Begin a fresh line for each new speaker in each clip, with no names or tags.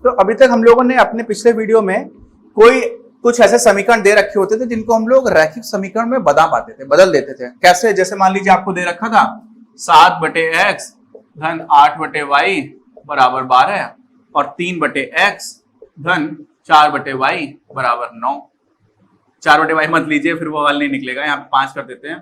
तो अभी तक हम लोगों ने अपने पिछले वीडियो में कोई कुछ ऐसे समीकरण दे रखे होते थे जिनको हम लोग रैखिक समीकरण में बदल देते थे। कैसे? जैसे मान लीजिए आपको दे रखा था 7/x धन 8/y बराबर 12 और 3/x धन 4/y बराबर 9। 4/y मत लीजिए, फिर वो वाला नहीं निकलेगा, यहाँ पे 5 कर देते हैं,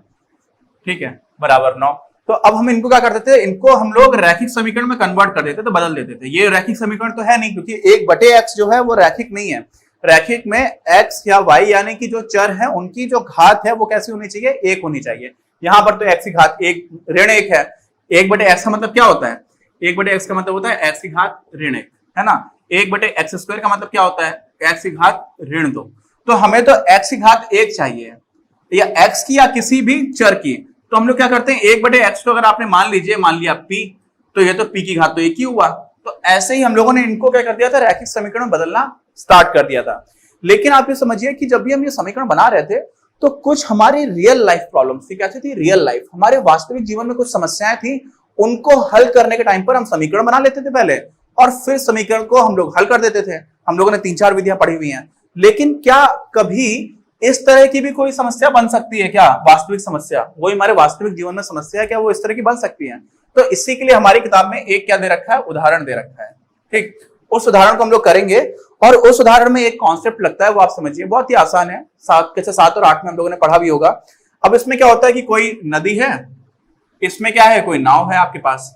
ठीक है, बराबर 9। तो अब हम इनको क्या करते थे, इनको हम लोग रैखिक समीकरण में कन्वर्ट कर देते थे, बदल देते थे। ये रैखिक समीकरण तो है नहीं, क्योंकि 1/x जो है वो रैखिक नहीं है। रैखिक में x या y यानी कि जो चर है उनकी जो घात है वो कैसी होनी चाहिए? 1 होनी चाहिए। यहाँ पर तो x की घात ऋण 1 है। 1/x का मतलब क्या होता है? 1/x का मतलब होता है x की घात ऋण 1, है ना। 1/x² का मतलब क्या होता है? x की घात ऋण 2। तो हमें तो x की घात 1 चाहिए, या x की या किसी भी चर की। तो हम लोग क्या करते हैं, 1/x को अगर आपने मान लिया p, तो ये तो p की घात तो 1 ही हुआ। तो ऐसे ही हम लोगों ने इनको क्या कर दिया था, रैखिक समीकरण में बदलना स्टार्ट कर दिया था। लेकिन आप ये समझिए कि जब भी हम ये समीकरण बना रहे थे तो कुछ हमारी रियल लाइफ प्रॉब्लम्स थी। कैसी थी? रियल लाइफ, हमारे वास्तविक जीवन में कुछ समस्याएं थी, उनको हल करने के टाइम पर हम समीकरण बना लेते थे पहले, और फिर समीकरण को हम लोग हल कर देते थे। हम लोगों ने 3-4 विधियां पढ़ी हुई हैं। लेकिन क्या कभी इस तरह की भी कोई समस्या बन सकती है क्या? वास्तविक समस्या, वही हमारे वास्तविक जीवन में समस्या है क्या, वो इस तरह की बन सकती है? तो इसी के लिए हमारी किताब में एक क्या दे रखा है, उदाहरण दे रखा है। ठीक, उस उदाहरण को हम लोग करेंगे, और उस उदाहरण में एक कॉन्सेप्ट लगता है, वो आप समझिए, बहुत ही आसान है। 7 और 8 में हम लोगों ने पढ़ा भी होगा। अब इसमें क्या होता है कि कोई नदी है, इसमें क्या है, कोई नाव है आपके पास,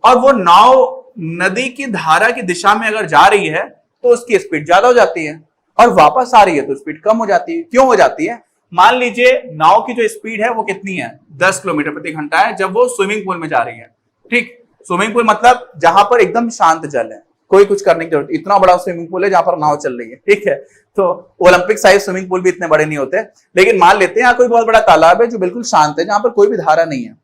और वो नाव नदी की धारा की दिशा में अगर जा रही है तो उसकी स्पीड ज्यादा हो जाती है, और वापस आ रही है तो स्पीड कम हो जाती है। क्यों हो जाती है? मान लीजिए नाव की जो स्पीड है वो कितनी है, 10 किलोमीटर प्रति घंटा है, जब वो स्विमिंग पूल में जा रही है। ठीक, स्विमिंग पूल मतलब जहां पर एकदम शांत जल है, कोई कुछ करने की जरूरत। इतना बड़ा स्विमिंग पूल है जहां पर नाव चल रही है, ठीक है। तो ओलंपिक साइज स्विमिंग पूल भी इतने बड़े नहीं होते, लेकिन मान लेते हैं यहाँ कोई बहुत बड़ा तालाब है जो बिल्कुल शांत है, जहां पर कोई भी धारा नहीं है।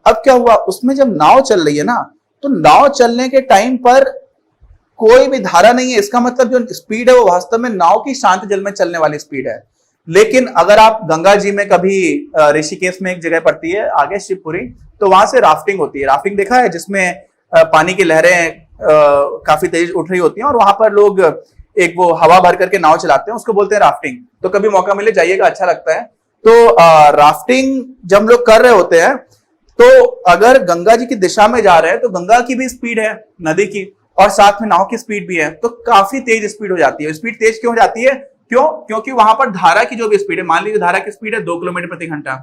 अब क्या हुआ, उसमें जब नाव चल रही है ना, तो नाव चलने के टाइम पर कोई भी धारा नहीं है। इसका मतलब जो स्पीड है वो वास्तव में नाव की शांत जल में चलने वाली स्पीड है। लेकिन अगर आप गंगा जी में कभी, ऋषिकेश में एक जगह पड़ती है आगे शिवपुरी, तो वहां से राफ्टिंग होती है। राफ्टिंग देखा है, जिसमें पानी की लहरें काफी तेज उठ रही होती हैं, और वहां पर लोग एक वो हवा भर करके नाव चलाते हैं, उसको बोलते हैं राफ्टिंग। तो कभी मौका मिले जाइएगा, अच्छा लगता है। तो राफ्टिंग जब हम लोग कर रहे होते हैं, तो अगर गंगा जी की दिशा में जा रहे हैं तो गंगा की भी स्पीड है नदी की, और साथ में नाव की स्पीड भी है, तो काफी तेज स्पीड हो जाती है। स्पीड तेज क्यों हो जाती है? क्यों? क्योंकि वहां पर धारा की जो भी स्पीड है, मान लीजिए धारा की स्पीड है 2 किलोमीटर प्रति घंटा,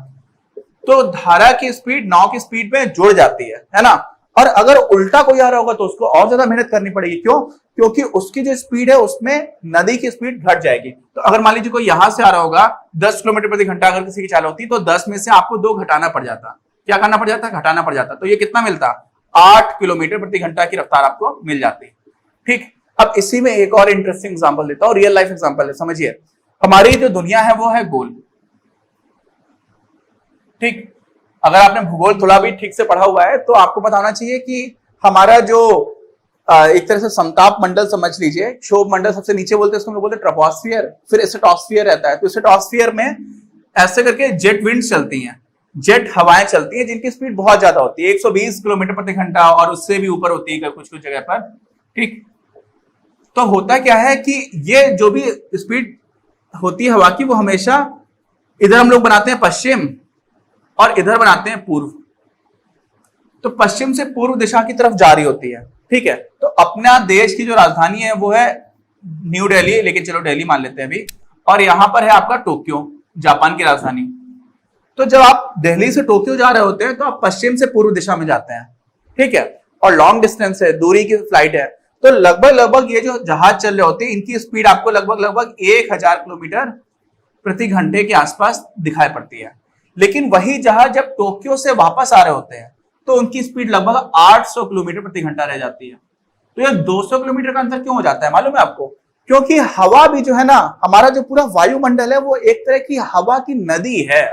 तो धारा की स्पीड नाव की स्पीड में जुड़ जाती है ना। और अगर उल्टा कोई आ रहा होगा तो उसको और ज्यादा मेहनत करनी पड़ेगी। क्यों? क्योंकि उसकी जो स्पीड है उसमें नदी की स्पीड घट जाएगी। तो अगर मान लीजिए कोई यहां से आ रहा होगा 10 किलोमीटर प्रति घंटा, अगर किसी की चाल होती, तो 10 में से आपको 2 घटाना पड़ जाता। क्या करना पड़ जाता? घटाना पड़ जाता। तो ये कितना मिलता? 8 किलोमीटर प्रति घंटा की रफ्तार आपको मिल जाती। ठीक, अब इसी में एक और इंटरेस्टिंग एग्जांपल देता हूं, रियल लाइफ एग्जांपल है, समझिए। हमारी जो दुनिया है वो है गोल। ठीक, अगर आपने भूगोल थोड़ा भी ठीक से पढ़ा हुआ है तो आपको पता होना चाहिए कि हमारा जो एक तरह से समताप मंडल समझ लीजिए, क्षोभ मंडल सबसे नीचे बोलते हैं, उसको हम लोग बोलते हैं ट्रोपोस्फियर, फिर स्ट्रेटोस्फियर रहता है। तो स्ट्रेटोस्फियर में ऐसे करके जेट विंड्स चलती हैं, जेट हवाएं चलती हैं, जिनकी स्पीड बहुत ज्यादा होती है, 120 किलोमीटर प्रति घंटा, और उससे भी ऊपर होती है कुछ कुछ जगह पर। ठीक, तो होता क्या है कि ये जो भी स्पीड होती है हवा की, वो हमेशा इधर हम लोग बनाते हैं पश्चिम, और इधर बनाते हैं पूर्व। तो पश्चिम से पूर्व दिशा की तरफ जा रही होती है। ठीक है, तो अपना देश की जो राजधानी है वो है न्यू दिल्ली, लेकिन चलो दिल्ली मान लेते हैं अभी, और यहां पर है आपका टोक्यो, जापान की राजधानी। तो जब आप दिल्ली से टोक्यो जा रहे होते हैं तो आप पश्चिम से पूर्व दिशा में जाते हैं। ठीक है, और लॉन्ग डिस्टेंस है, दूरी की फ्लाइट है, तो लगभग ये जो जहाज चल रहे होते हैं, इनकी स्पीड आपको लगभग 1000 किलोमीटर प्रति घंटे के आसपास दिखाई पड़ती है। लेकिन वही जहाज जब टोक्यो से वापस आ रहे होते हैं तो उनकी स्पीड लगभग 800 किलोमीटर प्रति घंटा रह जाती है। तो ये 200 किलोमीटर का अंतर क्यों हो जाता है मालूम है आपको? क्योंकि हवा भी जो है ना, हमारा जो पूरा वायुमंडल है वो एक तरह की हवा की नदी है,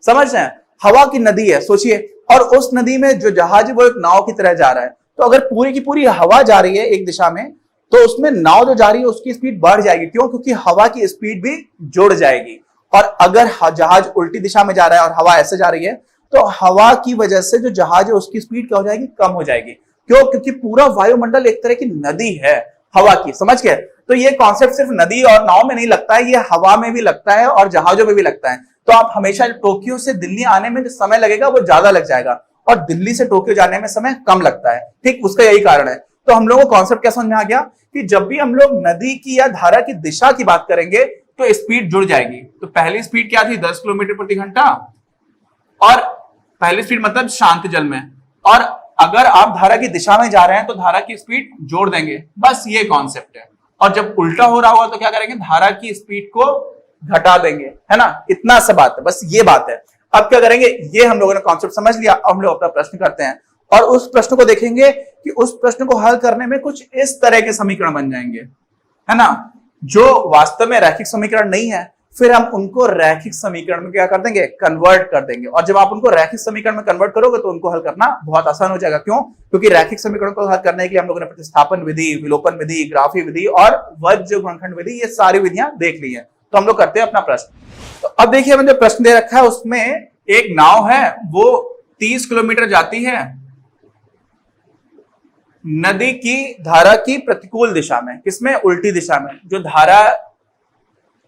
समझ रहे हैं? हवा की नदी है, सोचिए। और उस नदी में जो जहाज है वो एक नाव की तरह जा रहा है। तो अगर पूरी की पूरी हवा जा रही है एक दिशा में, तो उसमें नाव जो जा रही है उसकी स्पीड बढ़ जाएगी। क्यों? क्योंकि हवा की स्पीड भी जुड़ जाएगी। और अगर जहाज उल्टी दिशा में जा रहा है और हवा ऐसे जा रही है, तो हवा की वजह से जो जहाज है उसकी स्पीड क्या हो जाएगी, कम हो जाएगी। क्यों? क्योंकि पूरा वायुमंडल एक तरह की नदी है हवा की, समझ गए? तो ये कॉन्सेप्ट सिर्फ नदी और नाव में नहीं लगता है, ये हवा में भी लगता है और जहाजों में भी लगता है। तो आप हमेशा टोक्यो से दिल्ली आने में जो समय लगेगा वो ज्यादा लग जाएगा और दिल्ली से टोक्यो जाने में समय कम लगता है। ठीक, उसका यही कारण है। तो हम लोगों को कॉन्सेप्ट क्या समझ में आ गया कि जब भी हम लोग नदी की या धारा की दिशा की बात करेंगे तो स्पीड जुड़ जाएगी। तो पहली स्पीड क्या थी, 10 किलोमीटर प्रति घंटा, और पहली स्पीड मतलब शांत जल में, और अगर आप धारा की दिशा में जा रहे हैं तो धारा की स्पीड जोड़ देंगे, बस ये कॉन्सेप्ट है। और जब उल्टा हो रहा होगा तो क्या करेंगे, धारा की स्पीड को घटा देंगे, है ना? इतना सा बात है, बस ये बात है। अब क्या करेंगे, ये हम लोगों ने कॉन्सेप्ट समझ लिया। अब हम लोग अपना प्रश्न करते हैं और उस प्रश्न को देखेंगे कि उस प्रश्न को हल करने में कुछ इस तरह के समीकरण बन जाएंगे, है ना, जो वास्तव में रैखिक समीकरण नहीं है। फिर हम उनको रैखिक समीकरण में क्या कर देंगे, कन्वर्ट कर देंगे। और जब आप उनको रैखिक समीकरण में कन्वर्ट करोगे तो उनको हल करना बहुत आसान हो जाएगा। क्यों? क्योंकि रैखिक समीकरण को हल करने के लिए हम लोगों ने प्रतिस्थापन विधि, विलोपन विधि, ग्राफी विधि और वज्र गुणनखंड विधि, ये सारी विधियां देख ली है। तो हम लोग करते हैं अपना प्रश्न। तो अब देखिए, मैंने जो प्रश्न दे रखा है उसमें एक नाव है, वो 30 किलोमीटर जाती है नदी की धारा की प्रतिकूल दिशा में। किसमें? उल्टी दिशा में। जो धारा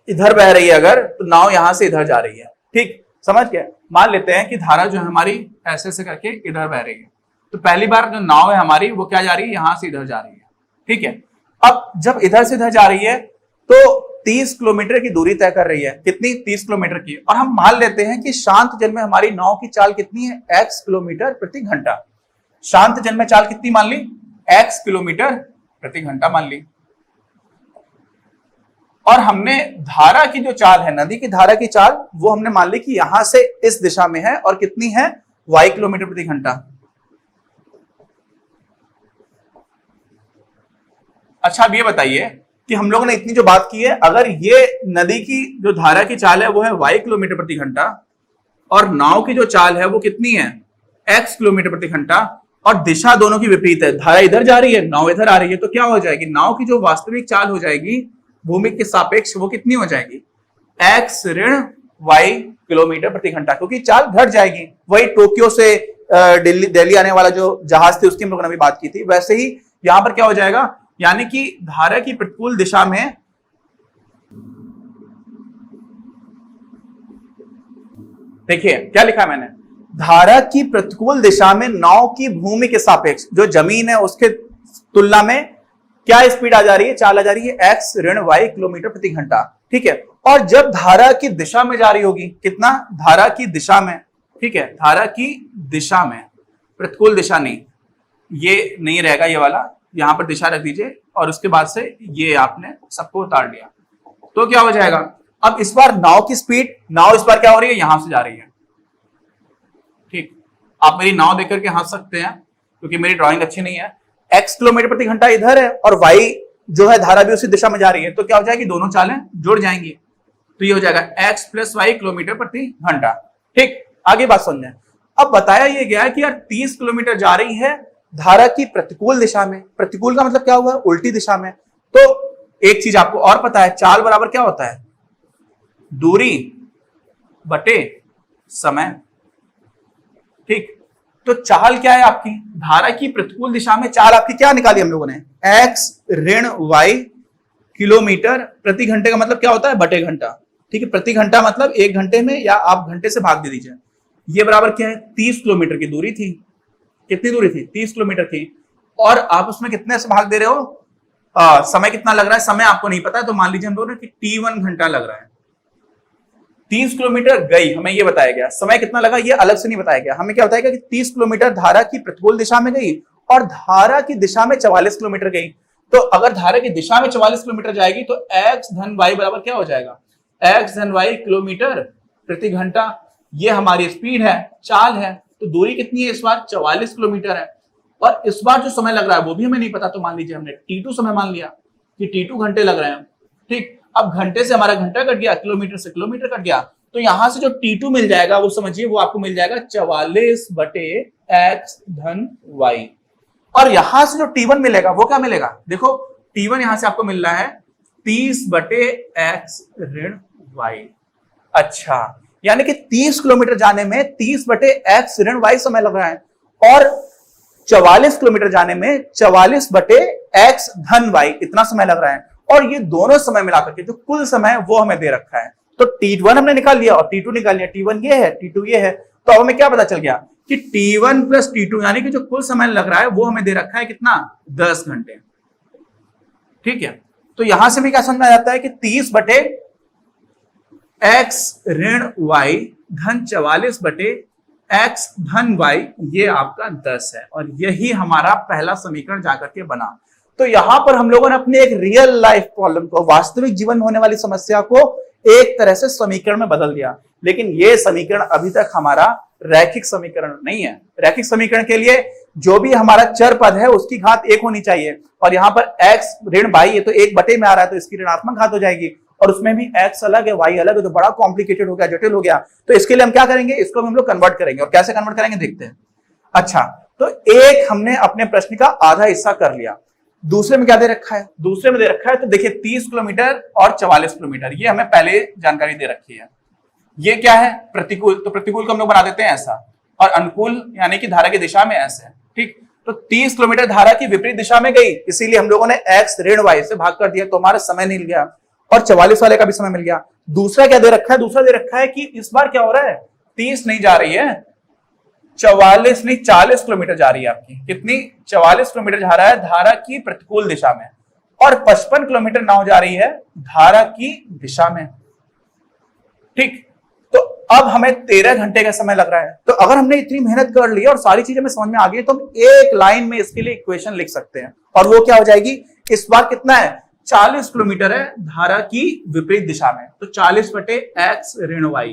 इधर बह रही है अगर, तो नाव यहां से इधर जा रही है। ठीक, समझ गए? मान लेते हैं कि धारा जो है हमारी ऐसे ऐसे करके इधर बह रही है। तो पहली बार जो नाव है हमारी वो क्या जा रही है, यहां से इधर जा रही है। ठीक है, अब जब इधर से इधर जा रही है तो 30 किलोमीटर की दूरी तय कर रही है। कितनी? 30 किलोमीटर की। और हम मान लेते हैं कि शांत जल में हमारी नाव की चाल कितनी है, x किलोमीटर प्रति घंटा। शांत जल में चाल कितनी मान ली, x किलोमीटर प्रति घंटा मान ली। और हमने धारा की जो चाल है, नदी की धारा की चाल, वो हमने मान ली कि यहां से इस दिशा में है और कितनी है, y किलोमीटर प्रति घंटा। अच्छा, अब ये बताइए कि हम लोगों ने इतनी जो बात की है, अगर ये नदी की जो धारा की चाल है वो है y किलोमीटर प्रति घंटा और नाव की जो चाल है वो कितनी है, x किलोमीटर प्रति घंटा, और दिशा दोनों की विपरीत है, धारा इधर जा रही है, नाव इधर आ रही है, तो क्या हो जाएगी, नाव की जो वास्तविक चाल हो जाएगी भूमि के सापेक्ष, वो कितनी हो जाएगी, x ऋण y किलोमीटर प्रति घंटा, क्योंकि चाल घट जाएगी। वही टोक्यो से दिल्ली आने वाला जो जहाज थे उसकी हम लोगों ने अभी बात की थी, वैसे ही यहां पर क्या हो जाएगा, यानी कि धारा की प्रतिकूल दिशा में देखिए क्या लिखा है मैंने, धारा की प्रतिकूल दिशा में नाव की भूमि के सापेक्ष जो जमीन है उसके तुलना में क्या स्पीड आ जा रही है, चाल आ जा रही है x ऋण y किलोमीटर प्रति घंटा। ठीक है, और जब धारा की दिशा में जा रही होगी, कितना, धारा की दिशा में, ठीक है, धारा की दिशा में, प्रतिकूल दिशा नहीं, ये नहीं रहेगा, ये वाला यहां पर दिशा रख दीजिए और उसके बाद से ये आपने सबको उतार लिया, तो क्या हो जाएगा, अब इस बार नाव की स्पीड, नाव इस बार क्या हो रही है, यहां से जा रही है। ठीक, आप मेरी नाव देख करके हंस सकते हैं क्योंकि मेरी ड्राइंग अच्छी नहीं है। x किलोमीटर प्रति घंटा इधर है और y जो है धारा भी उसी दिशा में जा रही है, तो क्या हो जाएगी, दोनों चालें जुड़ जाएंगी, तो ये हो जाएगा x प्लस y किलोमीटर प्रति घंटा। ठीक, आगे बात समझें। अब बताया ये गया है कि यार 30 किलोमीटर जा रही है धारा की प्रतिकूल दिशा में, प्रतिकूल का मतलब क्या हुआ, उल्टी दिशा में। तो एक चीज आपको और पता है, चाल बराबर क्या होता है, दूरी बटे समय। ठीक, तो चाल क्या है आपकी, धारा की प्रतिकूल दिशा में चाल आपकी क्या निकाली हम लोगों ने, x ऋण y किलोमीटर प्रति घंटे का मतलब क्या होता है, बटे घंटा। ठीक है, प्रति घंटा मतलब 1 घंटे में, या आप घंटे से भाग दे दीजिए। ये बराबर क्या है, 30 किलोमीटर की दूरी थी। कितनी दूरी थी, 30 किलोमीटर की, और आप उसमें कितने से भाग दे रहे हो, समय कितना लग रहा है, समय आपको नहीं पता है, तो मान लीजिए हम लोग कि t1 घंटा लग रहा है। 30 किलोमीटर गई, हमें यह बताया गया, समय कितना लगा ये अलग से नहीं बताया गया, हमें क्या बताया गया कि 30 किलोमीटर धारा की प्रतिकूल दिशा में गई और धारा की दिशा में 44 किलोमीटर गई। तो अगर धारा की दिशा में 44 किलोमीटर जाएगी तो x धन y बराबर क्या हो जाएगा, x धन y किलोमीटर प्रति घंटा। ये हमारी स्पीड है, चाल है, तो दूरी कितनी है इस बार, 44 किलोमीटर है, और इस बार जो समय लग रहा है वो भी हमें नहीं पता, तो मान लीजिए हमने t2 समय मान लिया कि t2 घंटे लग रहे हैं। ठीक, अब घंटे से हमारा घंटा कट गया, किलोमीटर से किलोमीटर कट गया, तो यहां से जो t2 मिल जाएगा वो समझिए वो आपको मिल जाएगा 44 बटे x धन y, और यहां से जो t1 मिलेगा वो क्या मिलेगा, देखो t1 यहां से आपको मिल रहा है 30 बटे x ऋण y। अच्छा, यानी कि 30 किलोमीटर जाने में 30 बटे x ऋण y समय लग रहा है और 44 किलोमीटर जाने में 44 बटे x धन y इतना समय लग रहा है। और ये दोनों समय मिलाकर के जो कुल समय है वो हमें दे रखा है। तो T1 हमने निकाल लिया और T2 निकाल लिया। T1 ये है, T2 ये है। तो अब हमें क्या पता चल गया कि T1 प्लस T2 यानी कि जो कुल समय लग रहा है वो हमें दे रखा है कितना, 10 घंटे। ठीक है, तो यहां से भी क्या समझ में आ जाता है कि 30 बटे x ऋण y धन 44 बटे x धन y ये आपका 10 है और यही हमारा पहला समीकरण जाकर के बना। तो यहां पर हम लोगों ने अपने एक रियल लाइफ प्रॉब्लम को, वास्तविक जीवन में होने वाली समस्या को एक तरह से समीकरण में बदल दिया। लेकिन यह समीकरण अभी तक हमारा रैखिक समीकरण नहीं है। रैखिक समीकरण के लिए जो भी हमारा चर पद है उसकी घात 1 होनी चाहिए और यहां पर x ऋण y ये तो 1 बटे में आ रहा है तो इसकी ऋणात्मक घात हो जाएगी और उसमें भी x अलग है y अलग है तो बड़ा कॉम्प्लिकेटेड हो गया, जटिल हो गया। तो इसके लिए हम क्या करेंगे, इसको हम लोग कन्वर्ट करेंगे और कैसे कन्वर्ट करेंगे देखते हैं। अच्छा, तो एक हमने अपने प्रश्न का आधा हिस्सा कर लिया। दूसरे में क्या दे रखा है, दूसरे में दे रखा है तो देखिए 30 किलोमीटर और 44 किलोमीटर ये हमें पहले जानकारी दे रखी है। ये क्या है, प्रतिकूल, तो प्रतिकूल को हम लोग बना देते हैं ऐसा और अनुकूल यानी कि धारा की दिशा में ऐसे। ठीक, तो 30 किलोमीटर धारा की विपरीत दिशा में गई इसीलिए हम लोगों ने x ऋण y से भाग कर दिया तो हमारा समय मिल गया और 44 वाले का भी समय मिल गया। दूसरा क्या दे रखा है, दूसरा दे रखा है कि इस बार क्या हो रहा है, 30 नहीं जा रही है, 44 नहीं 40 किलोमीटर जा रही है आपकी। कितनी, 44 किलोमीटर जा रहा है धारा की प्रतिकूल दिशा में और 55 किलोमीटर नाव जा रही है धारा की दिशा में। ठीक, तो अब हमें 13 घंटे का समय लग रहा है। तो अगर हमने इतनी मेहनत कर ली और सारी चीजें हमें समझ में आ गई तो हम एक लाइन में इसके लिए इक्वेशन लिख सकते हैं और वो क्या हो जाएगी, इस बार कितना है, 40 किलोमीटर है धारा की विपरीत दिशा में तो 40 बटे x ऋण y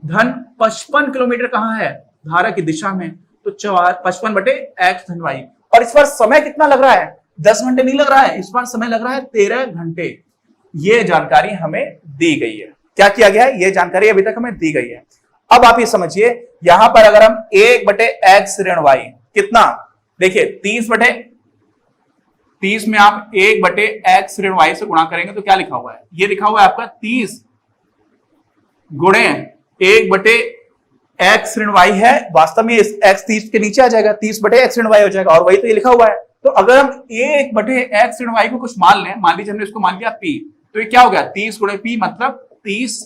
धन 55 किलोमीटर कहां है, धारा की दिशा में तो 55 बटे x धन y। और इस बार समय कितना लग रहा है, 10 घंटे नहीं लग रहा है, इस बार समय लग रहा है 13 घंटे। ये जानकारी हमें दी गई है। क्या किया गया है, ये जानकारी अभी तक हमें दी गई है। अब आप ये समझिए यहां पर अगर हम 1 बटे x ऋण y कितना, देखिए 30 में आप 1 बटे x ऋण y से गुणा करेंगे तो क्या लिखा हुआ है, ये लिखा हुआ है आपका 30 गुणे 1 बटे x ऋण y है। वास्तव में इस x 30 के नीचे आ जाएगा, 30 बटे x ऋण y हो जाएगा और वही तो ये लिखा हुआ है। तो अगर हम 1 बटे x ऋण y को कुछ मान लें, मान लीजिए हमने इसको मान लिया p, तो ये क्या हो गया, 30 गुणे p मतलब 30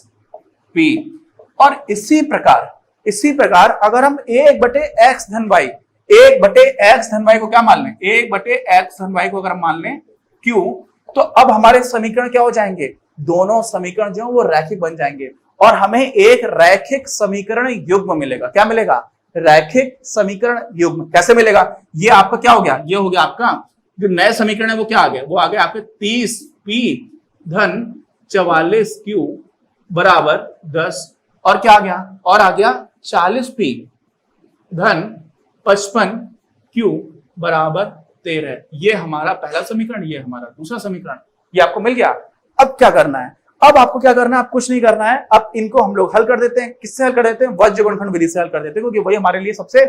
p। और इसी प्रकार अगर हम 1 बटे x धन y, 1 बटे x धन y को क्या मान लें, 1 बटे x धन y को अगर हम मान लें q, तो अब हमारे समीकरण क्या हो जाएंगे, दोनों समीकरण जो है वो रैखिक बन जाएंगे और हमें एक रैखिक समीकरण युग्म मिलेगा। क्या मिलेगा, रैखिक समीकरण युग्म। कैसे मिलेगा, ये आपका क्या हो गया, ये हो गया आपका जो नया समीकरण है वो क्या आ गया, वो आ गया आपके 30p धन 44q बराबर 10 और क्या आ गया, और आ गया 40p धन 55q बराबर 13। ये हमारा पहला समीकरण, ये हमारा दूसरा समीकरण, ये आपको मिल गया। अब क्या करना है, अब आपको क्या करना है, आप कुछ नहीं करना है। अब इनको हम लोग हल कर देते हैं। किससे हल कर देते हैं, वज्र गुणनखंड विधि से हल कर देते हैं क्योंकि वही हमारे लिए सबसे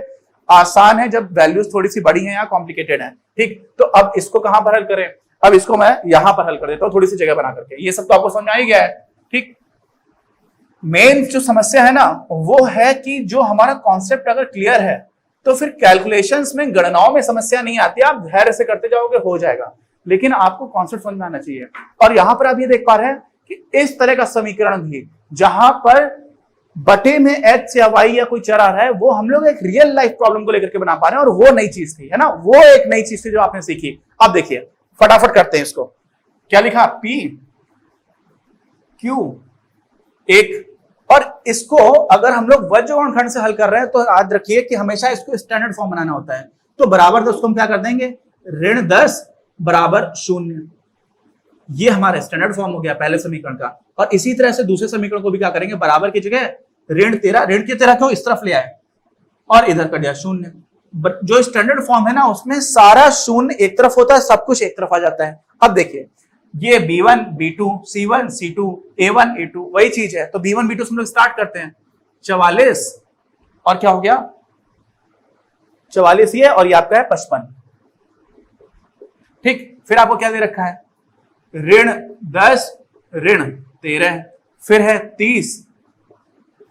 आसान है जब वैल्यूज थोड़ी सी बड़ी हैं या कॉम्प्लिकेटेड है। ठीक, तो अब इसको कहां पर हल करें, अब इसको मैं यहां पर हल कर देता हूं थोड़ी सी जगह बना करके। ये सब तो आपको समझ में आ ही गया है। ठीक, मेन जो समस्या है ना वो है कि जो हमारा कॉन्सेप्ट अगर क्लियर है तो फिर कैलकुलेशंस में, गणनाओं में समस्या नहीं आती, आप धैर्य से करते जाओगे हो जाएगा, लेकिन आपको कॉन्सेप्ट समझ में आना चाहिए। और यहां पर आप ये देख पा रहे हैं कि इस तरह का समीकरण भी जहां पर बटे में x या y या कोई चर आ रहा है वो हम लोग एक रियल लाइफ प्रॉब्लम को लेकर के बना पा रहे हैं और वो नई चीज थी, है ना, वो एक नई चीज थी जो आपने सीखी। अब देखिए फटाफट करते हैं इसको। क्या लिखा, p q एक, और इसको अगर हम लोग वज्र गुणनखंड से हल कर रहे हैं तो याद रखिए कि हमेशा इसको स्टैंडर्ड फॉर्म बनाना होता है। तो बराबर तो उसको हम क्या कर देंगे, ऋण 10 बराबर 0। ये हमारा स्टैंडर्ड फॉर्म हो गया पहले समीकरण का। और इसी तरह से दूसरे समीकरण को भी क्या करेंगे, बराबर की जगह ऋण 13, ऋण की 13 क्यों, इस तरफ ले आए और इधर कर दिया 0। जो स्टैंडर्ड फॉर्म है ना उसमें सारा 0 एक तरफ होता है, सब कुछ एक तरफ आ जाता है। अब देखिए ये b1 b2 c1 c2 a1 a2 वही चीज है। तो b1 b2 से हम लोग स्टार्ट करते हैं, 44 और क्या हो गया 44 ये, और ये आपका है 55। ठीक, फिर आपको क्या दे रखा है, ऋण 10 ऋण 13, फिर है 30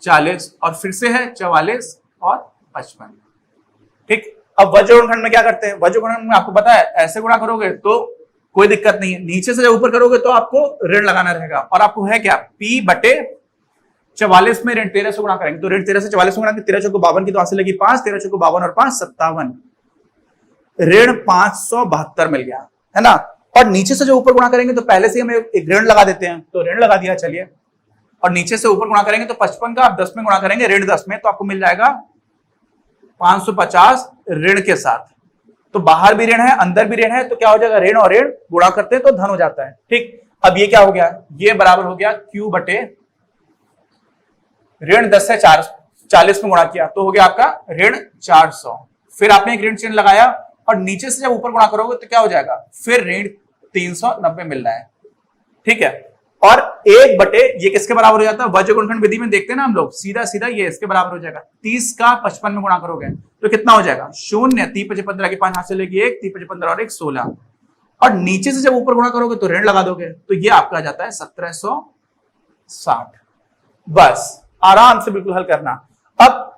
40 और फिर से है 44 और 55। ठीक, अब वज्र गुणनखंड में क्या करते हैं, वज्र गुणनखंड में आपको पता है ऐसे गुणा करोगे तो कोई दिक्कत नहीं है, नीचे से जब ऊपर करोगे तो आपको ऋण लगाना रहेगा। और आपको है क्या, P बटे 44 में ऋण 13 से गुणा करेंगे, तो ऋण 13 से 44 गुणा, 13 चौको 52 की तो वहां से लगी 5, 13 चौको 52 और 5 57, ऋण 572 मिल गया, है ना। और नीचे से जो ऊपर गुणा करेंगे तो पहले से हमें एक ऋण लगा देते हैं, तो ऋण लगा दिया, चलिए। और नीचे से ऊपर गुणा करेंगे तो 55 का आप 10 में गुणा करेंगे, ऋण 10 में, तो आपको मिल जाएगा 550 ऋण के साथ। तो बाहर भी ऋण है अंदर भी ऋण है, तो क्या हो जाएगा, ऋण और ऋण गुणा करते हैं तो धन हो जाता है। ठीक, अब ये क्या हो गया, ये बराबर हो गया Q बटे ऋण 10 से 40 में गुणा किया तो हो गया आपका ऋण 400। फिर आपने एक ऋण चिन्ह लगाया और नीचे से जब ऊपर गुणा करोगे तो क्या हो जाएगा, फिर ऋण 390 मिल रहा है। ठीक है, और 1 बटे ये किसके बराबर हो जाता है, वज्र गुणनखंड विधि में देखते हैं ना हम लोग, सीधा सीधा ये इसके बराबर हो जाएगा। 30 का 55 में गुणा करोगे तो कितना हो जाएगा, 0, 3 5 15 की 5 हाथ से लेगी 1, 3 5 15 और 1 16, और नीचे से जब ऊपर गुणा करोगे तो ऋण लगा दोगे तो ये आपका आ जाता है 1760। बस आराम से बिल्कुल हल करना। अब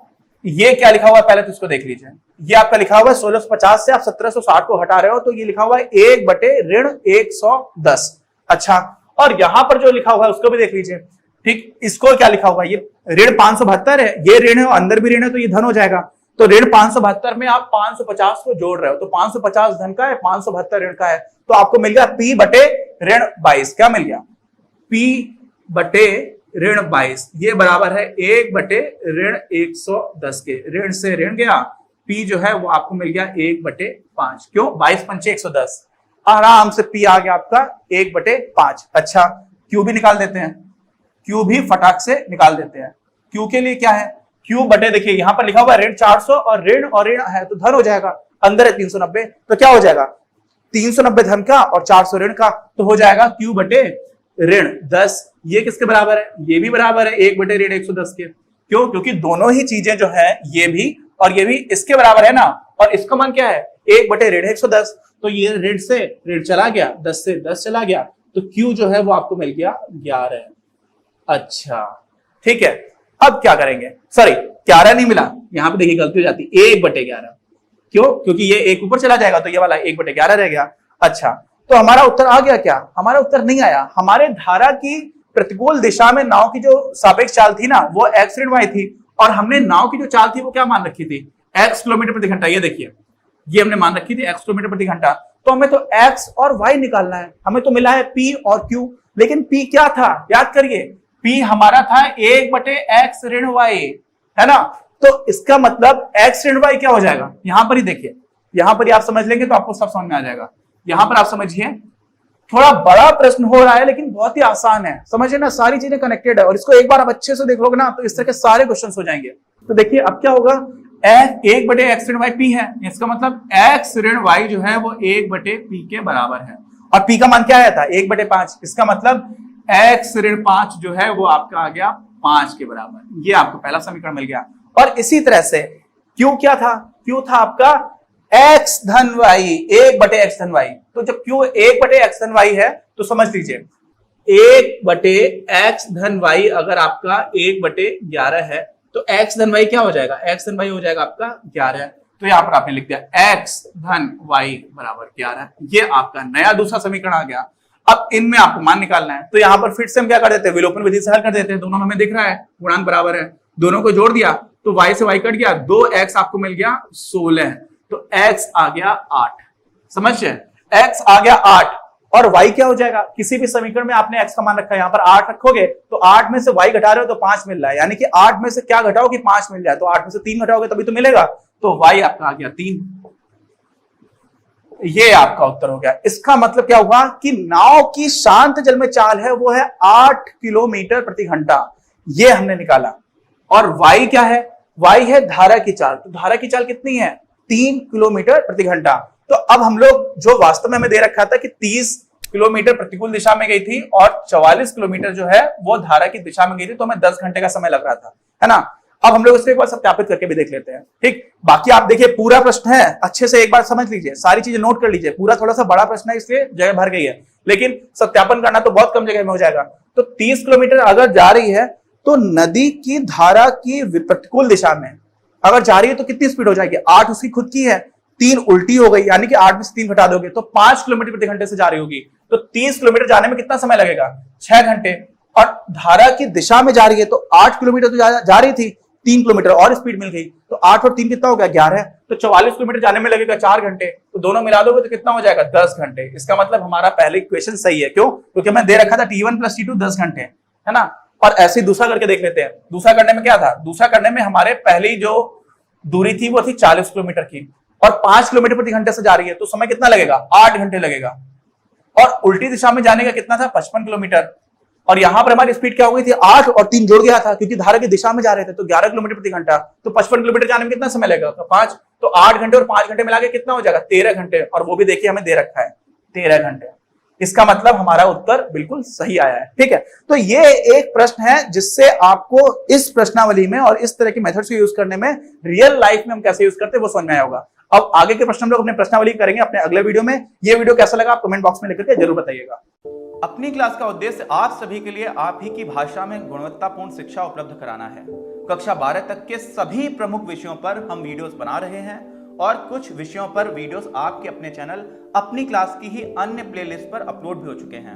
ये क्या लिखा हुआ है पहले तो इसको देख लीजिए, ये आपका लिखा हुआ है 1650 से आप 1760 को हटा रहे हो तो ये लिखा हुआ है 1 बटे ऋण 110। अच्छा, और यहां पर जो लिखा हुआ है उसको भी देख लीजिए। ठीक, इसको क्या लिखा हुआ है, ये ऋण 572 है, ये ऋण है और अंदर भी ऋण है तो ये धन हो जाएगा। तो ऋण 572 में आप 550 को जोड़ रहे हो तो 550 धन का है, 572 ऋण का है, तो आपको मिल गया P बटे ऋण 22। क्या मिल गया, P बटे ऋण 22, ये बराबर है 1 बटे ऋण 110 के। ऋण से ऋण गया, P जो है वो आपको मिल गया 1 बटे 5। क्यों, 22 पंचे 110, आराम से P आ गया आपका 1 बटे 5। अच्छा, Q भी निकाल देते हैं, Q भी फटाक से निकाल देते हैं। Q के लिए क्या है, Q बटे, देखिए यहां पर लिखा हुआ है ऋण 400 और ऋण है तो धन हो जाएगा, अंदर है 390 तो क्या हो जाएगा, 390 धन का और 400 ऋण का, तो हो जाएगा Q बटे ऋण 10। ये किसके बराबर है, ये भी बराबर है 1 बटे ऋण 110 के। क्यों, क्योंकि दोनों ही चीजें जो है ये भी और ये भी इसके बराबर है ना, और इसका मान क्या है 1 बटे ऋण 110, तो ये ऋण से ऋण चला गया, 10 से 10 चला गया, तो Q जो है वो आपको मिल गया 11। अच्छा ठीक है, अब क्या करेंगे, सॉरी 11 नहीं मिला, यहां पे देखिए गलती हो जाती, 1 बटे 11। क्यों, क्योंकि ये 1 ऊपर चला जाएगा तो ये वाला 1 बटे 11 रह गया। अच्छा, तो हमारा उत्तर आ गया क्या, हमारा उत्तर नहीं आया। हमारे धारा की प्रतिकूल दिशा में नाव की जो सापेक्ष चाल थी ना वो x ऋण y थी, और हमने नाव की जो चाल थी वो क्या मान रखी थी, x किलोमीटर प्रति घंटा। ये देखिए, ये हमने मान रखी थी x किलोमीटर प्रति घंटा, तो हमें तो x और y निकालना है। हमें तो मिला है p और q, लेकिन p क्या था, याद करिए, p हमारा था 1 बटे x ऋण y, है ना। तो इसका मतलब x ऋण y क्या हो जाएगा, यहां पर ही देखिए, यहां पर ही आप समझ लेंगे तो आपको सब समझ में आ जाएगा। यहां पर आप समझिए, थोड़ा बड़ा प्रश्न हो रहा है लेकिन बहुत ही आसान है, समझिए ना, सारी चीजें कनेक्टेड है, और इसको एक बार आप अच्छे से देख लोगे ना तो इस तरह के सारे क्वेश्चंस हो जाएंगे। तो देखिए अब क्या होगा, 1 बटे x ऋण y p है, इसका मतलब x ऋण y जो है वो 1 बटे p के बराबर है, और p का मान क्या आया था 1 बटे 5, इसका मतलब x ऋण 5 जो है वो आपका आ गया 5 के बराबर। ये आपको पहला समीकरण मिल गया। और इसी तरह से q क्या था, q था आपका x धन y, 1 बटे x धन y। तो जब q 1 बटे x धन y है तो समझ लीजिए 1 बटे x धन y अगर आपका 1 बटे 11 है तो x धन y क्या हो जाएगा, x धन y हो जाएगा आपका 11। तो यहां पर आपने लिख दिया x धन y बराबर 11। ये आपका नया दूसरा समीकरण आ गया। अब इनमें आपको मान निकालना है, तो यहां पर फिर से हम क्या कर देते हैं, विलोपन विधि से हल कर देते हैं। दोनों हमें दिख रहा है गुणांक बराबर है, दोनों को जोड़ दिया तो y से y कट गया, 2x आपको मिल गया 16, तो x आ गया 8। समझिए, x आ गया 8, और y क्या हो जाएगा, किसी भी समीकरण में आपने x का मान रखा है, यहां पर 8 रखोगे तो 8 में से y घटा रहे हो तो 5 मिल रहा है, यानी कि 8 में से क्या घटाओ कि 5 मिल जाए, तो 8 में से 3 घटाओगे तभी तो मिलेगा, तो y आपका आ गया 3। ये आपका उत्तर हो गया। इसका मतलब क्या हुआ कि नाव की शांत जल में चाल है वो है 8 किलोमीटर प्रति घंटा, ये हमने निकाला। और y क्या है, y है धारा की चाल, तो धारा की चाल कितनी है 3 किलोमीटर प्रति घंटा। तो अब हम लोग जो वास्तव में हमें दे रखा था कि 30 किलोमीटर प्रतिकूल दिशा में गई थी और 44 किलोमीटर जो है वो धारा की दिशा में गई थी, तो हमें 10 घंटे का समय लग रहा था, है ना। अब हम लोग इसको एक बार सत्यापित करके भी देख लेते हैं। ठीक, बाकी आप देखिए पूरा प्रश्न है, अच्छे से एक बार समझ लीजिए, सारी चीजें नोट कर लीजिए। पूरा थोड़ा सा बड़ा प्रश्न है इसलिए जगह भर गई है, लेकिन सत्यापन करना तो बहुत कम जगह में हो जाएगा। तो 30 किलोमीटर अगर जा रही है तो नदी की धारा की प्रतिकूल दिशा में अगर जा रही है तो कितनी स्पीड हो जाएगी? 8 उसकी खुद की है, 3 उल्टी हो गई, यानी कि 8 में से 3 घटा दोगे तो 5 किलोमीटर प्रति घंटे से जा रही होगी। तो 30 किलोमीटर जाने में कितना समय लगेगा? 6 घंटे। और धारा की दिशा में जा रही है तो 8 किलोमीटर तो जा रही थी, 3 किलोमीटर और स्पीड मिल गई, तो 8 और 3 कितना हो गया? 11। तो 44 किलोमीटर जाने में लगेगा 4 घंटे, तो दोनों मिला दोगे तो कितना हो जाएगा? 10 घंटे। इसका मतलब हमारा पहले इक्वेशन सही है। क्यों? क्योंकि मैं दे रखा था T1 + T2 10 घंटे, है ना। और ऐसे ही दूसरा करके देख लेते हैं। दूसरा करने में क्या था? दूसरा करने में हमारे पहली जो दूरी थी वो थी 40 किलोमीटर की, और 5 किलोमीटर प्रति घंटे से जा रही है, तो समय कितना लगेगा? 8 घंटे लगेगा। और उल्टी दिशा में जाने का कितना था? 55 किलोमीटर। और यहां पर हमारी स्पीड क्या हो गई थी? 8 और 3 जुड़ गया था, क्योंकि धारा की दिशा में जा रहे थे, तो 11 किलोमीटर प्रति घंटा। तो 55 किलोमीटर जाने में कितना समय लगेगा? तो 5। तो 8 घंटे और 5 घंटे मिला के कितना हो जाएगा? 13 घंटे। और वो भी देखिए हमें दे रखा है 13 घंटे। इसका मतलब हमारा उत्तर बिल्कुल सही आया है। ठीक है, तो ये एक प्रश्न है जिससे आपको इस प्रश्नावली में और इस तरह की मेथड्स को यूज करने में, रियल लाइफ में हम कैसे यूज करते हैं वो समझ में आया होगा। अब आगे के प्रश्न हम लोग अपने प्रश्नावली करेंगे अपने अगले वीडियो में। ये वीडियो कैसा लगा आप कमेंट बॉक्स में लिख करके जरूर बताइएगा। अपनी क्लास का उद्देश्य आप सभी के लिए आप ही की भाषा में गुणवत्तापूर्ण शिक्षा उपलब्ध कराना है। कक्षा 12 तक के सभी प्रमुख विषयों पर हम वीडियोस बना रहे हैं, और कुछ विषयों पर वीडियोस आपके अपने चैनल अपनी क्लास की ही अन्य प्लेलिस्ट पर अपलोड भी हो चुके हैं।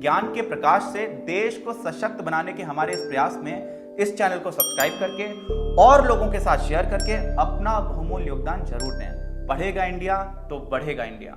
ज्ञान के प्रकाश से देश को सशक्त बनाने के हमारे इस प्रयास में इस चैनल को सब्सक्राइब करके और लोगों के साथ शेयर करके अपना बहुमूल्य योगदान जरूर दें। पढ़ेगा इंडिया तो बढ़ेगा इंडिया।